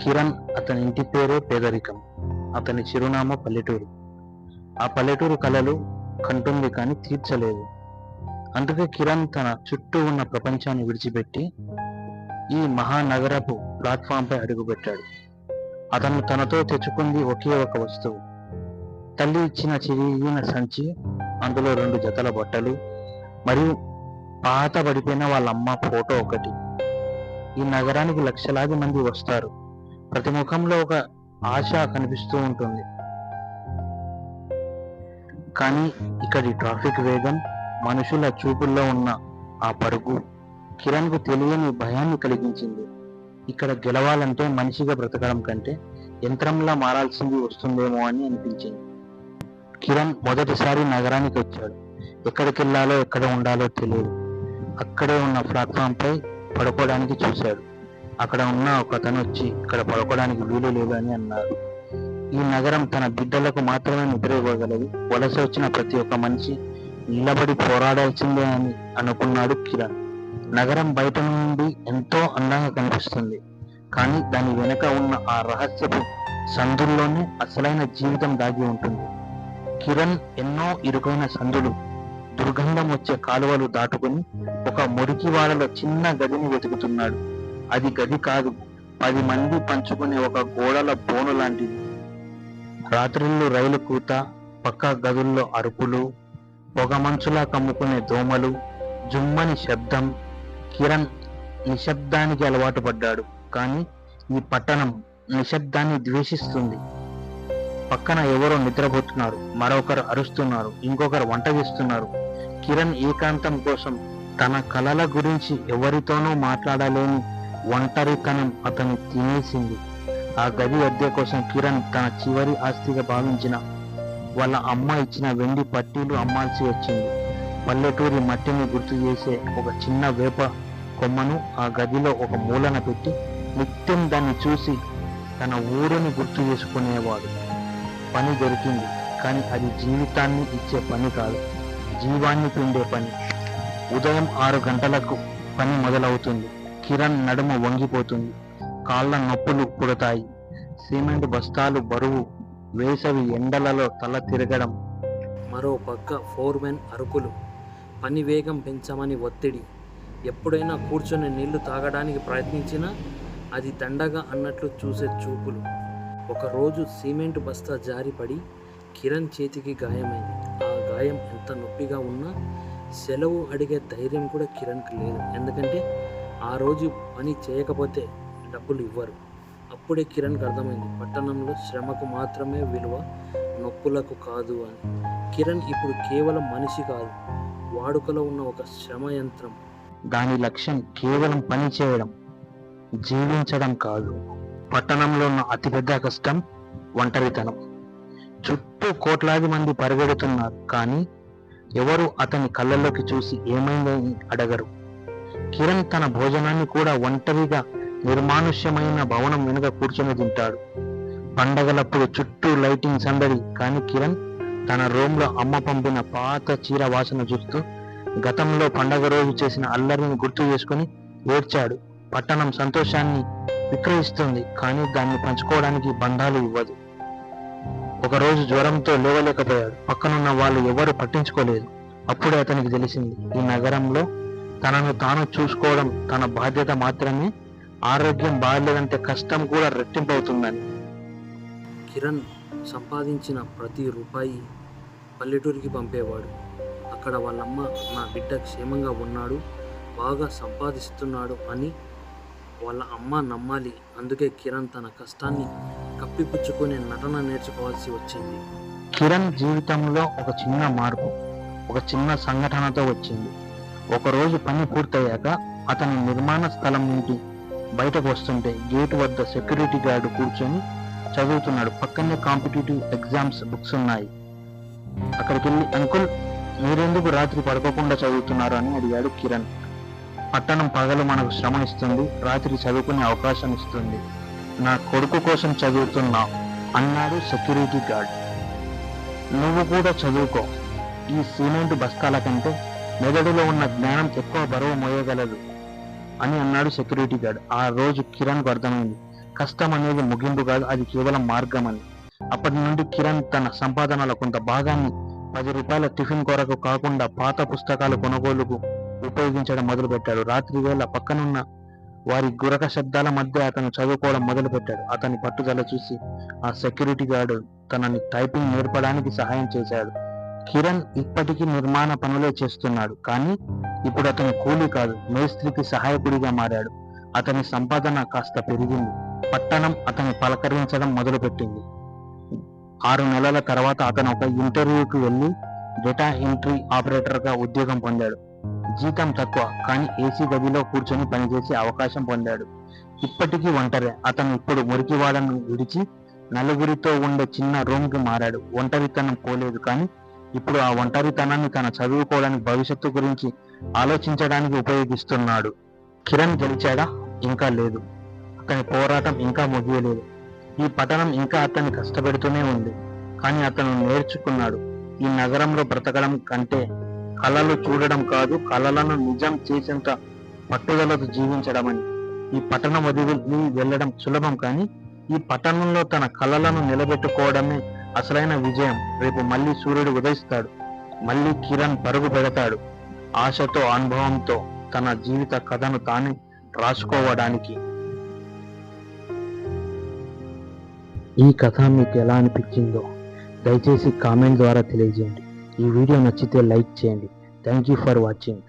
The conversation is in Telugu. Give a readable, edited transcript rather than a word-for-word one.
కిరణ్ అతని ఇంటి పేరే పేదరికం, అతని చిరునామా పల్లెటూరు. ఆ పల్లెటూరు కలలు కంటుంది కానీ తీర్చలేదు. అందుకే కిరణ్ తన చుట్టూ ఉన్న ప్రపంచాన్ని విడిచిపెట్టి ఈ మహానగరపు ప్లాట్ఫామ్పై అడుగుపెట్టాడు. అతను తనతో తెచ్చుకుంది ఒకే ఒక వస్తువు, తల్లి ఇచ్చిన చిరిగిన సంచి, అందులో 2 జతల బట్టలు మరియు పాత పడిపోయిన వాళ్ళ అమ్మ ఫోటో ఒకటి. ఈ నగరానికి లక్షలాది మంది వస్తారు, ప్రతి ముఖంలో ఒక ఆశ కనిపిస్తూ ఉంటుంది. కానీ ఇక్కడి ట్రాఫిక్ వేగం, మనుషుల చూపుల్లో ఉన్న ఆ పరుగు కిరణ్కు తెలియని భయాన్ని కలిగించింది. ఇక్కడ గెలవాలంటే మనిషిగా బ్రతకడం కంటే యంత్రంలా మారాల్సింది వస్తుందేమో అని అనిపించింది. కిరణ్ మొదటిసారి నగరానికి వచ్చాడు. ఎక్కడికి వెళ్ళాలో ఎక్కడ ఉండాలో తెలియదు. అక్కడే ఉన్న ప్లాట్ఫామ్పై పడుకోవడానికి చూశాడు. అక్కడ ఉన్న ఒక అతను వచ్చి ఇక్కడ పడుకోవడానికి వీలు లేదు అని అన్నాడు. ఈ నగరం తన బిడ్డలకు మాత్రమే నిద్ర ఇవ్వగలదు, వలస వచ్చిన ప్రతి ఒక్క మనిషి నిలబడి పోరాడాల్సిందే అని అనుకున్నాడు కిరణ్. నగరం బయట నుండి ఎంతో అందంగా కనిపిస్తుంది, కానీ దాని వెనుక ఉన్న ఆ రహస్యపు సందుల్లోనే అసలైన జీవితం దాగి ఉంటుంది. కిరణ్ ఎన్నో ఇరుకైన సందులు, దుర్గంధం వచ్చే కాలువలు దాటుకుని ఒక మురికి వాడలో చిన్న గదిని వెతుకుతున్నాడు. అది గది కాదు, 10 మంది పంచుకునే ఒక గోడల బోను లాంటిది. రాత్రిళ్ళు రైలు కూత, పక్క గదుల్లో అరుపులు, పొగ మంచులా కమ్ముకునే దోమలు, జుమ్మని శబ్దం. కిరణ్ నిశ్శబ్దానికి అలవాటు పడ్డాడు, కానీ ఈ పట్టణం నిశ్శబ్దాన్ని ద్వేషిస్తుంది. పక్కన ఎవరో నిద్రపోతున్నారు, మరొకరు అరుస్తున్నారు, ఇంకొకరు వంట చేస్తున్నారు. కిరణ్ ఏకాంతం కోసం, తన కలల గురించి ఎవరితోనూ మాట్లాడలేని ఒంటరితనం అతన్ని తినేసింది. ఆ గది అద్దె కోసం కిరణ్ తన చివరి ఆస్తిగా భావించిన వాళ్ళ అమ్మ ఇచ్చిన వెండి పట్టీలు అమ్మాల్సి వచ్చింది. పల్లెటూరి మట్టిని గుర్తు చేసే ఒక చిన్న వేప కొమ్మను ఆ గదిలో ఒక మూలన పెట్టి నిత్యం దాన్ని చూసి తన ఊరిని గుర్తు చేసుకునేవాడు. పని దొరికింది, కానీ అది జీవితాన్ని ఇచ్చే పని కాదు, జీవాన్ని పిండే పని. ఉదయం 6 గంటలకు పని మొదలవుతుంది. కిరణ్ నడుము వంగిపోతుంది, కాళ్ళ నొప్పులు పుడతాయి. సిమెంట్ బస్తాలు బరువు, వేసవి ఎండలలో తల తిరగడం. మరో పక్క ఫోర్మెన్ అరుపులు, పని వేగం పెంచమని ఒత్తిడి. ఎప్పుడైనా కూర్చొని నీళ్లు తాగడానికి ప్రయత్నించినా అది దండగా అన్నట్లు చూసే చూపులు. ఒకరోజు సిమెంట్ బస్తా జారిపడి కిరణ్ చేతికి గాయమైంది. ఆ గాయం ఎంత నొప్పిగా ఉన్నా సెలవు అడిగే ధైర్యం కూడా కిరణ్కి లేదు. ఎందుకంటే ఆ రోజు పని చేయకపోతే డబ్బులు ఇవ్వరు. అప్పుడే కిరణ్కి అర్థమైంది, పట్టణంలో శ్రమకు మాత్రమే విలువ, నొప్పులకు కాదు అని. కిరణ్ ఇప్పుడు కేవలం మనిషి కాదు, వాడుకలో ఉన్న ఒక శ్రమ యంత్రం. దాని లక్ష్యం కేవలం పని చేయడం, జీవించడం కాదు. పట్టణంలో ఉన్న అతిపెద్ద కష్టం ఒంటరితనం. చుట్టూ కోట్లాది మంది పరిగెడుతున్నారు, కానీ ఎవరు అతని కళ్ళల్లోకి చూసి ఏమైందని అడగరు. కిరణ్ తన భోజనాన్ని కూడా ఒంటరిగా నిర్మానుష్యమైన భవనం వెనుక కూర్చొని తింటాడు. పండగలప్పుడు చుట్టూ లైటింగ్ సందడి, కానీ కిరణ్ తన రూమ్లో అమ్మ పంపిన పాత చీర వాసన చూస్తూ గతంలో పండగ రోజు చేసిన అల్లరిని గుర్తు చేసుకుని ఏడ్చాడు. పట్టణం సంతోషాన్ని విక్రయిస్తుంది, కానీ దాన్ని పంచుకోవడానికి బంధాలు ఇవ్వదు. ఒకరోజు జ్వరంతో లేవలేకపోయాడు. పక్కనున్న వాళ్ళు ఎవరు పట్టించుకోలేదు. అప్పుడే అతనికి తెలిసింది, ఈ నగరంలో తనను తాను చూసుకోవడం తన బాధ్యత మాత్రమే, ఆరోగ్యం బాగలేదంటే కష్టం కూడా రెట్టింపవుతుందని. కిరణ్ సంపాదించిన ప్రతి రూపాయి పల్లెటూరికి పంపేవాడు. అక్కడ వాళ్ళమ్మ, నా బిడ్డ క్షేమంగా ఉన్నాడు, బాగా సంపాదిస్తున్నాడు అని వాళ్ళ అమ్మ నమ్మాలి. అందుకే కిరణ్ తన కష్టాన్ని కప్పిపుచ్చుకునే నటన నేర్చుకోవాల్సి వచ్చింది. కిరణ్ జీవితంలో ఒక చిన్న మార్పు, ఒక చిన్న సంఘటనతో వచ్చింది. ఒకరోజు పని పూర్తయ్యాక అతని నిర్మాణ స్థలం నుండి బయటకు వస్తుంటే గేటు వద్ద సెక్యూరిటీ గార్డు కూర్చొని చదువుతున్నాడు. పక్కనే కాంపిటేటివ్ ఎగ్జామ్స్ బుక్స్ ఉన్నాయి. అక్కడికి వెళ్ళి, అంకుల్ మీరెందుకు రాత్రి పడుకోకుండా చదువుతున్నారు అని అడిగాడు కిరణ్. పట్టణం పగలు మనకు శ్రమ ఇస్తుంది, రాత్రి చదువుకునే అవకాశం ఇస్తుంది. నా కొడుకు కోసం చదువుతున్నా అన్నాడు సెక్యూరిటీ గార్డ్. నువ్వు కూడా చదువుకో, ఈ సిమెంట్ బస్తాల కంటే మెదడులో ఉన్న జ్ఞానం ఎక్కువ బరువు మోయగలదు అని అన్నాడు సెక్యూరిటీ గార్డ్. ఆ రోజు కిరణ్కు అర్థమైంది, కష్టం అనేది ముగింపు కాదు, అది కేవలం మార్గం అని. అప్పటి నుండి కిరణ్ తన సంపాదనలో కొంత భాగాన్ని 10 రూపాయల టిఫిన్ కొరకు కాకుండా పాత పుస్తకాలు కొనుగోలుకు ఉపయోగించడం మొదలుపెట్టాడు. రాత్రి వేళ పక్కనున్న వారి గురక శబ్దాల మధ్య అతను చదువుకోవడం మొదలుపెట్టాడు. అతని పట్టుదల చూసి ఆ సెక్యూరిటీ గార్డు తనని టైపింగ్ నేర్పడానికి సహాయం చేశాడు. కిరణ్ ఇప్పటికీ నిర్మాణ పనులే చేస్తున్నాడు, కానీ ఇప్పుడు అతను కూలీ కాదు, మేస్త్రికి సహాయకుడిగా మారాడు. అతని సంపాదన కాస్త పెరిగింది. పట్టణం అతని పలకరించడం మొదలుపెట్టింది. 6 నెలల తర్వాత అతను ఒక ఇంటర్వ్యూకి వెళ్ళి డేటా ఎంట్రీ ఆపరేటర్గా ఉద్యోగం పొందాడు. జీతం తక్కువ, కానీ ఏసీ గదిలో కూర్చొని పనిచేసే అవకాశం పొందాడు. ఇప్పటికీ ఒంటరి. అతను ఇప్పుడు మురికివాడను విడిచి నలుగురితో ఉండే చిన్న రూమ్కి మారాడు. ఒంటరితనం పోలేదు, కానీ ఇప్పుడు ఆ ఒంటరితనాన్ని తన చదువుకోవడానికి, భవిష్యత్తు గురించి ఆలోచించడానికి ఉపయోగిస్తున్నాడు. కిరణ్ గెలిచాడా? ఇంకా లేదు. అతని పోరాటం ఇంకా ముగియలేదు. ఈ పట్టణం ఇంకా అతన్ని కష్టపెడుతూనే ఉంది, కానీ అతను నేర్చుకున్నాడు, ఈ నగరంలో బ్రతకడం కంటే కళలు చూడడం కాదు, కళలను నిజం చేసేంత పట్టుదలతో జీవించడం అని. ఈ పట్టణం వదిలి వెళ్ళడం సులభం, కానీ ఈ పట్టణంలో తన కళలను నిలబెట్టుకోవడమే అసలైన విజయం. రేపు మళ్ళీ సూర్యుడు ఉదయిస్తాడు. మళ్ళీ కిరణ్ పరుగు పెడతాడు, ఆశతో, అనుభవంతో, తన జీవిత కథను తానే రాసుకోవడానికి. ఈ కథ మీకు ఎలా అనిపించిందో దయచేసి కామెంట్ ద్వారా తెలియజేయండి. ఈ వీడియో నచ్చితే లైక్ చేయండి. Thank you for watching.